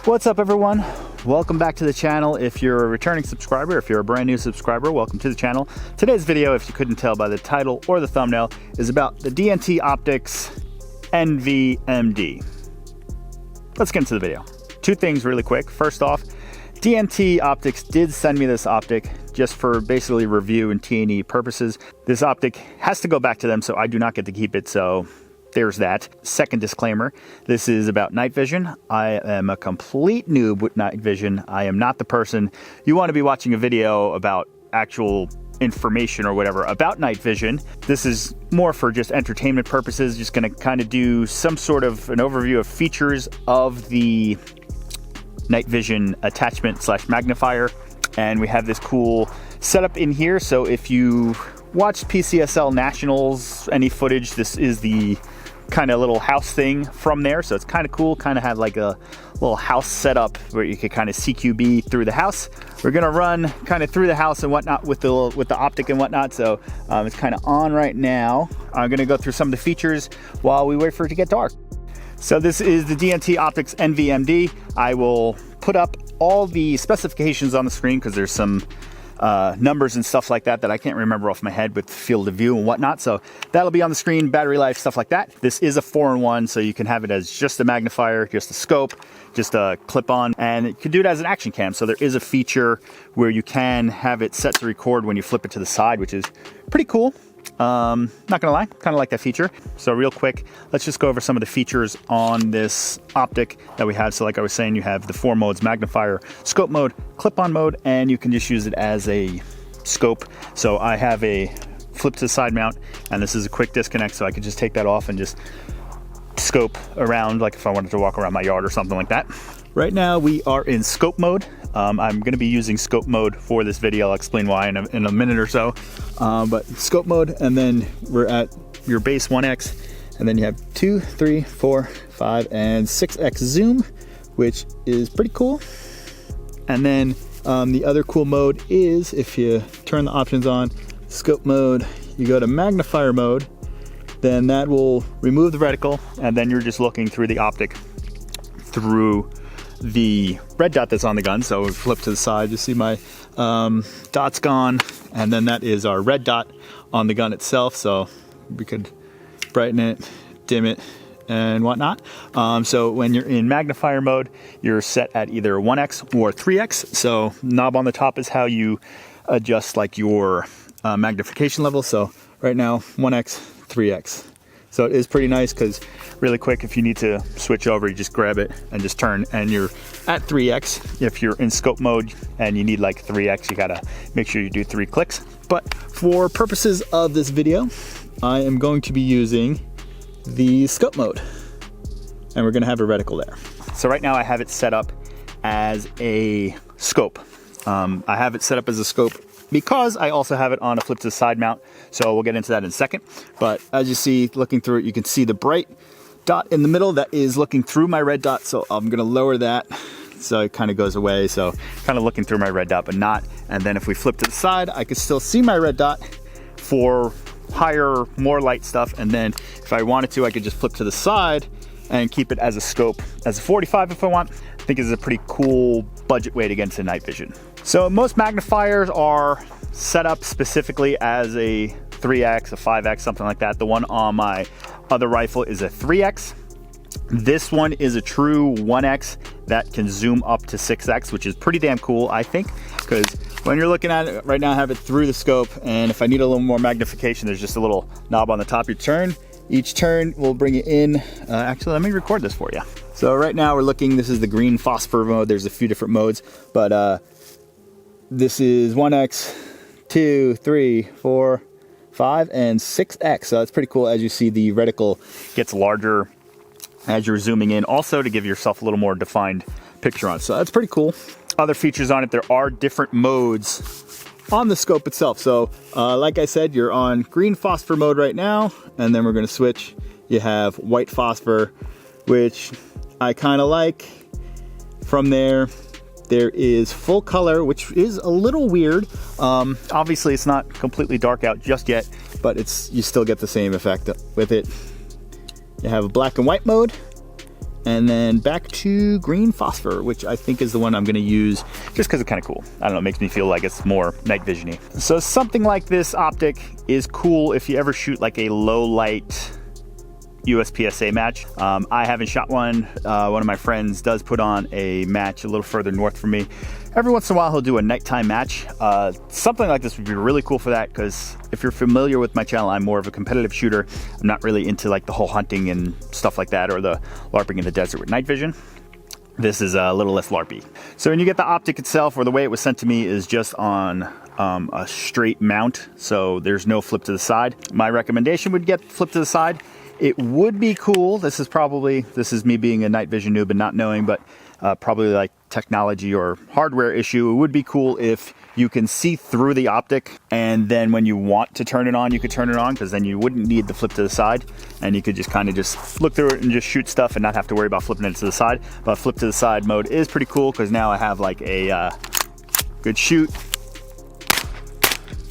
What's up, everyone? Welcome back to the channel. If you're a returning subscriber, if you're a brand new subscriber, welcome to the channel. Today's video, if you couldn't tell by the title or the thumbnail, is about the DNT Optics NVMD. Let's get into the video. Two things really quick. First off, DNT Optics did send me this optic just for basically review and T&E purposes. This optic has to go back to them, so I do not get to keep it, so there's that. Second disclaimer, this is about night vision. I am a complete noob with night vision. I am not the person you want to be watching a video about actual information or whatever about night vision. This is more for just entertainment purposes. Just going to kind of do some sort of an overview of features of the night vision attachment slash magnifier. And we have this cool setup in here. So if you watched PCSL Nationals, any footage, this is the kind of little house thing from there. So it's kind of cool, kind of have like a little house setup where you could kind of CQB through the house. We're gonna run kind of through the house and whatnot with the optic and whatnot. So it's kind of on right now. I'm gonna go through some of the features while we wait for it to get dark. So this is the DNT Optics NVMD. I will put up all the specifications on the screen because there's some numbers and stuff like that I can't remember off my head with field of view and whatnot. So that'll be on the screen, battery life, stuff like that. This is a 4-in-1, so you can have it as just a magnifier, just a scope, just a clip-on, and you can do it as an action cam. So there is a feature where you can have it set to record when you flip it to the side, which is pretty cool. Not gonna lie, kind of like that feature. So real quick, let's just go over some of the features on this optic that we have. So like I was saying, you have the 4 modes: magnifier, scope mode, clip-on mode, and you can just use it as a scope. So I have a flip to the side mount, and this is a quick disconnect, so I could just take that off and just scope around, like if I wanted to walk around my yard or something like that. Right now we are in scope mode. I'm going to be using scope mode for this video. I'll explain why in a minute or so. But scope mode, and then we're at your base 1x, and then you have 2, 3, 4, 5, and 6x zoom, which is pretty cool. And then the other cool mode is if you turn the options on, scope mode, you go to magnifier mode, then that will remove the reticle, and then you're just looking through the optic through the red dot that's on the gun. So we flip to the side, you see my dot's gone, and then that is our red dot on the gun itself. So we could brighten it, dim it, and whatnot. So when you're in magnifier mode, you're set at either 1x or 3x. So knob on the top is how you adjust like your magnification level. So right now 1x, 3x. So it is pretty nice because really quick, if you need to switch over, you just grab it and just turn, and you're at 3x. If you're in scope mode and you need like 3x, you gotta make sure you do 3 clicks. But for purposes of this video, I am going to be using the scope mode, and we're gonna have a reticle there. So right now I have it set up as a scope. I have it set up as a scope because I also have it on a flip to the side mount. So we'll get into that in a second. But as you see, looking through it, you can see the bright dot in the middle that is looking through my red dot. So I'm gonna lower that so it kind of goes away. So kind of looking through my red dot, but not. And then if we flip to the side, I can still see my red dot for higher, more light stuff. And then if I wanted to, I could just flip to the side and keep it as a scope, as a 45 if I want. I think this is a pretty cool budget way to get into night vision. So most magnifiers are set up specifically as a 3x, a 5x, something like that. The one on my other rifle is a 3x. This one is a true 1x that can zoom up to 6x, which is pretty damn cool, I think, because when you're looking at it right now, I have it through the scope, and if I need a little more magnification, there's just a little knob on the top. You turn, each turn will bring it in. Actually, let me record this for you. So right now we're looking, this is the green phosphor mode. There's a few different modes, but this is 1x, 2, 3, 4, 5, and 6x. So that's pretty cool. As you see, the reticle gets larger as you're zooming in, also to give yourself a little more defined picture on it. So that's pretty cool. Other features on it, there are different modes on the scope itself. So like I said, you're on green phosphor mode right now, and then we're going to switch. You have white phosphor, which I kind of like. From there is full color, which is a little weird. Obviously it's not completely dark out just yet, but you still get the same effect with it. You have a black and white mode, and then back to green phosphor, which I think is the one I'm gonna use just because it's kind of cool. I don't know, it makes me feel like it's more night vision-y. So something like this optic is cool if you ever shoot like a low light uspsa match. I haven't shot one. One of my friends does put on a match a little further north from me. Every once in a while he'll do a nighttime match. Something like this would be really cool for that, because if you're familiar with my channel, I'm more of a competitive shooter. I'm not really into like the whole hunting and stuff like that, or the LARPing in the desert with night vision. This is a little less LARPy. So when you get the optic itself, or the way it was sent to me, is just on a straight mount, so there's no flip to the side. My recommendation would get flip to the side. It would be cool. This is me being a night vision noob and not knowing, but probably like technology or hardware issue. It would be cool if you can see through the optic, and then when you want to turn it on, you could turn it on, because then you wouldn't need the flip to the side, and you could just kind of just look through it and just shoot stuff and not have to worry about flipping it to the side. But flip to the side mode is pretty cool, because now I have like a good shoot,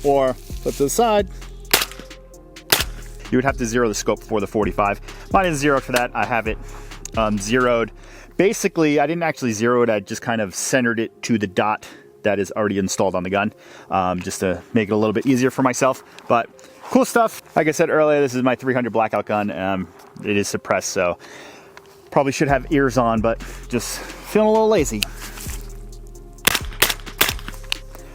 or flip to the side. You would have to zero the scope for the 45. Mine is zeroed for that. I have it zeroed. Basically, I didn't actually zero it. I just kind of centered it to the dot that is already installed on the gun, just to make it a little bit easier for myself. But cool stuff. Like I said earlier, this is my 300 blackout gun. It is suppressed, so probably should have ears on, but just feeling a little lazy.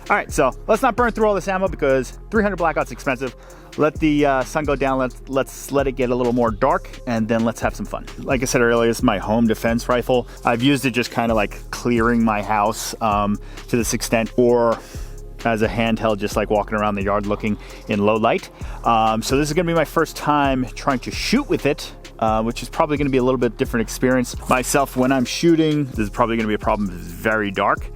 All right, so let's not burn through all this ammo, because 300 blackout's expensive. Let the sun go down, let's let it get a little more dark, and then let's have some fun. Like I said earlier, this is my home defense rifle. I've used it just kind of like clearing my house to this extent, or as a handheld, just like walking around the yard looking in low light. So this is gonna be my first time trying to shoot with it, which is probably gonna be a little bit different experience. Myself, when I'm shooting, this is probably gonna be a problem if it's very dark,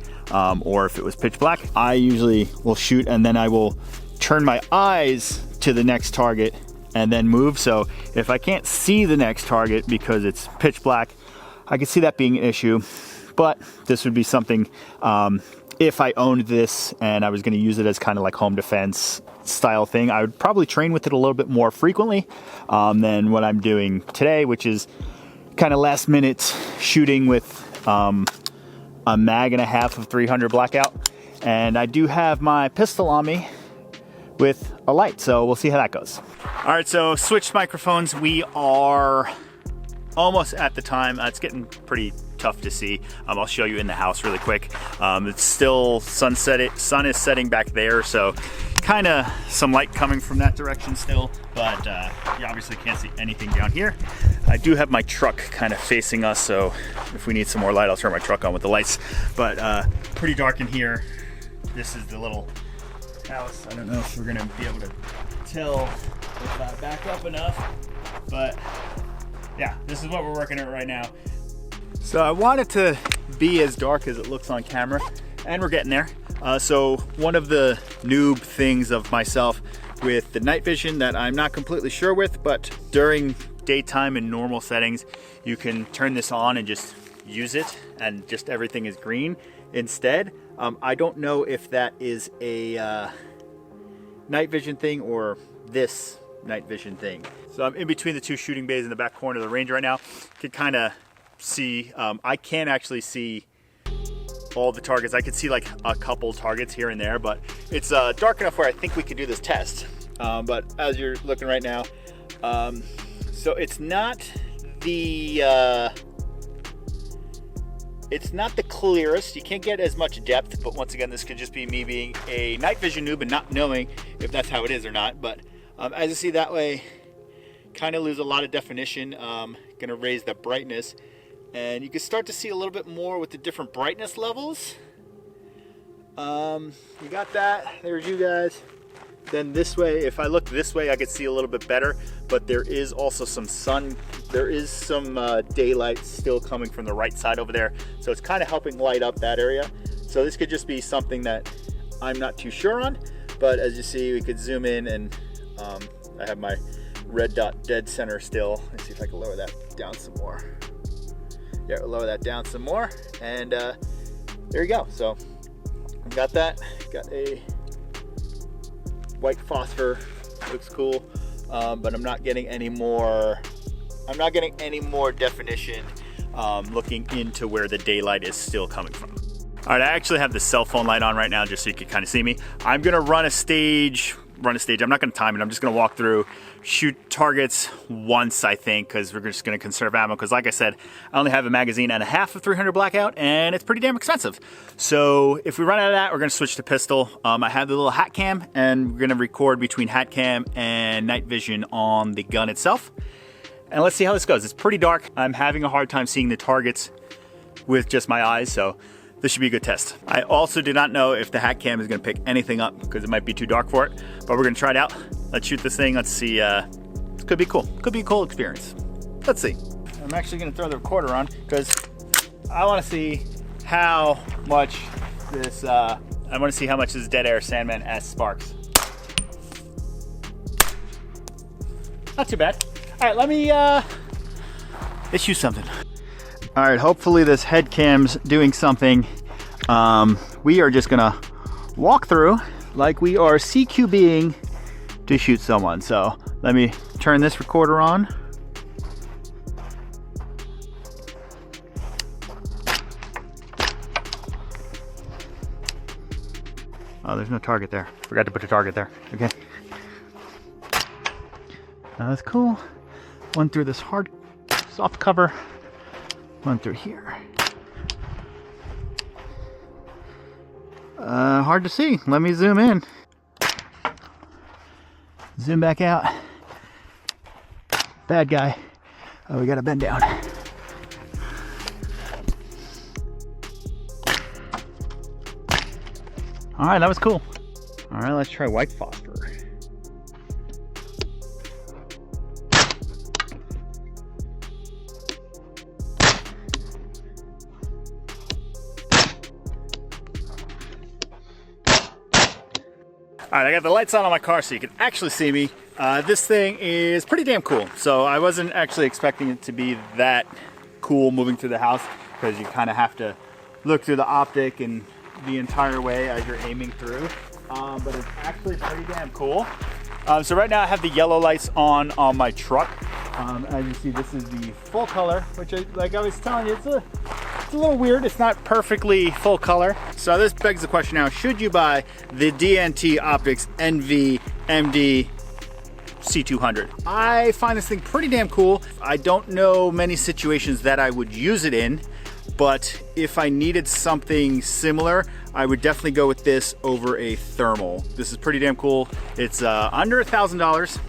or if it was pitch black. I usually will shoot, and then I will turn my eyes to the next target and then move. So if I can't see the next target because it's pitch black, I could see that being an issue. But this would be something, if I owned this and I was going to use it as kind of like home defense style thing, I would probably train with it a little bit more frequently than what I'm doing today, which is kind of last minute shooting with a mag and a half of 300 blackout. And I do have my pistol on me with a light, so we'll see how that goes. All right, so switched microphones. We are almost at the time. It's getting pretty tough to see. I'll show you in the house really quick. It's still sun is setting back there, so kind of some light coming from that direction still, but you obviously can't see anything down here. I do have my truck kind of facing us, so if we need some more light, I'll turn my truck on with the lights, but pretty dark in here. This is the little house. I don't know if we're gonna be able to tell if I back up enough, but yeah, this is what we're working at right now. So I want it to be as dark as it looks on camera, and we're getting there. So one of the noob things of myself with the night vision that I'm not completely sure with, but during daytime in normal settings, you can turn this on and just use it, and just everything is green instead. I don't know if that is a night vision thing or this night vision thing. So I'm in between the two shooting bays in the back corner of the range right now. You can kind of see, I can't actually see all the targets. I could see like a couple targets here and there, but it's dark enough where I think we could do this test. But as you're looking right now, so it's not the clearest. You can't get as much depth, but once again, this could just be me being a night vision noob and not knowing if that's how it is or not. But as you see that way, kind of lose a lot of definition. Gonna raise the brightness, and you can start to see a little bit more with the different brightness levels. You got that, there's you guys. Then this way, if I look this way, I could see a little bit better, but there is also some sun, there is some daylight still coming from the right side over there. So it's kind of helping light up that area. So this could just be something that I'm not too sure on, but as you see, we could zoom in, and I have my red dot dead center still. Let's see if I can lower that down some more. Yeah, lower that down some more, and there you go. So I've got that, got a white phosphor, looks cool, but I'm not getting any more definition looking into where the daylight is still coming from. All right, I actually have the cell phone light on right now just so you can kind of see me. I'm gonna run a stage. I'm not gonna time it. I'm just gonna walk through, shoot targets once, I think, because we're just gonna conserve ammo. Because like I said, I only have a magazine and a half of 300 blackout, and it's pretty damn expensive. So if we run out of that, we're gonna switch to pistol. I have the little hat cam, and we're gonna record between hat cam and night vision on the gun itself. And let's see how this goes. It's pretty dark. I'm having a hard time seeing the targets with just my eyes, so this should be a good test. I also do not know if the hat cam is gonna pick anything up because it might be too dark for it, but we're gonna try it out. Let's shoot this thing, let's see. It could be cool. Could be a cool experience. Let's see. I'm actually gonna throw the recorder on because I wanna see how much this, Dead Air Sandman S sparks. Not too bad. All right, let's shoot something. All right, hopefully this head cam's doing something. We are just gonna walk through like we are CQBing to shoot someone. So let me turn this recorder on. Oh, there's no target there. Forgot to put a target there. Okay. That's cool. One through this hard, soft cover. One through here. Hard to see. Let me zoom in. Zoom back out. Bad guy. Oh, we gotta bend down. All right, that was cool. All right, let's try white phosphor. All right, I got the lights on my car so you can actually see me. This thing is pretty damn cool. So I wasn't actually expecting it to be that cool moving through the house because you kind of have to look through the optic and the entire way as you're aiming through. But it's actually pretty damn cool. So right now I have the yellow lights on my truck. As you see, this is the full color, which like I was telling you, it's a little weird. It's not perfectly full color. So this begs the question now, should you buy the DNT Optics NVMD C200? I find this thing pretty damn cool. I don't know many situations that I would use it in, but if I needed something similar, I would definitely go with this over a thermal. This is pretty damn cool. It's under $1,000.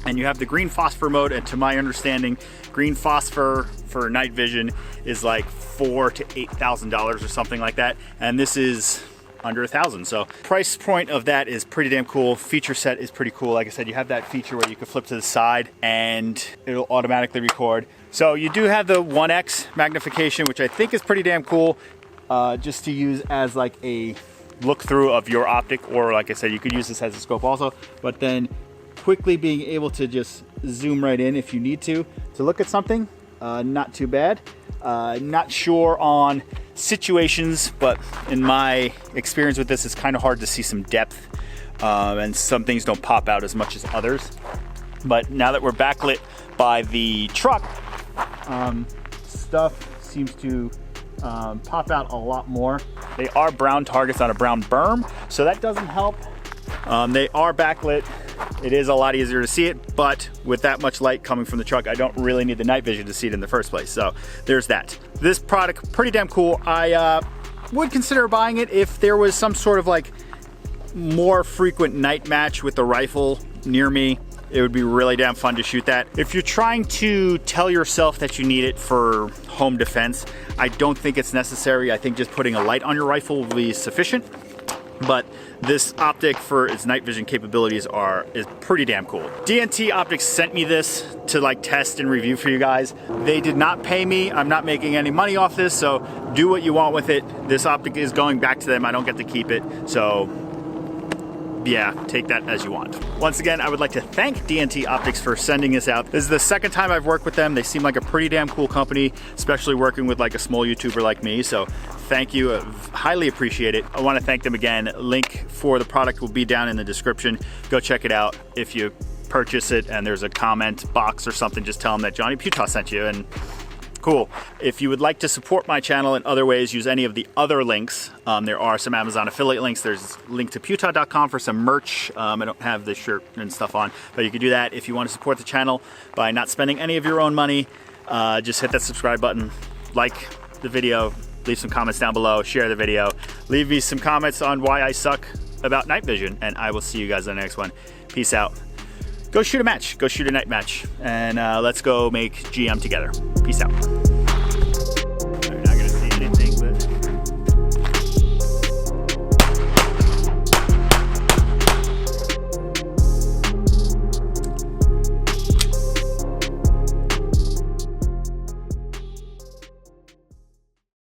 And you have the green phosphor mode, and to my understanding, green phosphor for night vision is like $4,000 to $8,000 or something like that. And this is under $1,000. So price point of that is pretty damn cool. Feature set is pretty cool. Like I said, you have that feature where you can flip to the side and it'll automatically record. So you do have the 1x magnification, which I think is pretty damn cool, just to use as like a look through of your optic, or like I said, you could use this as a scope also, but then quickly being able to just zoom right in if you need to look at something. Not too bad. Not sure on situations, but in my experience with this, it's kind of hard to see some depth, and some things don't pop out as much as others. But now that we're backlit by the truck, stuff seems to pop out a lot more. They are brown targets on a brown berm, so that doesn't help. They are backlit. It is a lot easier to see it, but with that much light coming from the truck, I don't really need the night vision to see it in the first place. So there's that. This product, pretty damn cool. I would consider buying it if there was some sort of like more frequent night match with the rifle near me. It would be really damn fun to shoot that. If you're trying to tell yourself that you need it for home defense, I don't think it's necessary. I think just putting a light on your rifle will be sufficient. But this optic for its night vision capabilities is pretty damn cool. DNT Optics sent me this to like test and review for you guys. They did not pay me. I'm not making any money off this, so do what you want with it. This optic is going back to them. I don't get to keep it, so yeah, take that as you want. Once again, I would like to thank DNT Optics for sending this out. This is the second time I've worked with them. They seem like a pretty damn cool company, especially working with like a small YouTuber like me. So thank you, highly appreciate it. I want to thank them again. Link for the product will be down in the description. Go check it out. If you purchase it and there's a comment box or something, just tell them that Johnny Putah sent you, and Cool. If you would like to support my channel in other ways, use any of the other links. There are some Amazon affiliate links. There's a link to Pewta.com for some merch. I don't have the shirt and stuff on, but you can do that if you want to support the channel by not spending any of your own money. Just hit that subscribe button, like the video, leave some comments down below, share the video, leave me some comments on why I suck about night vision, and I will see you guys in the next one. Peace out. Go shoot a match, go shoot a night match, and let's go make GM together. Peace out.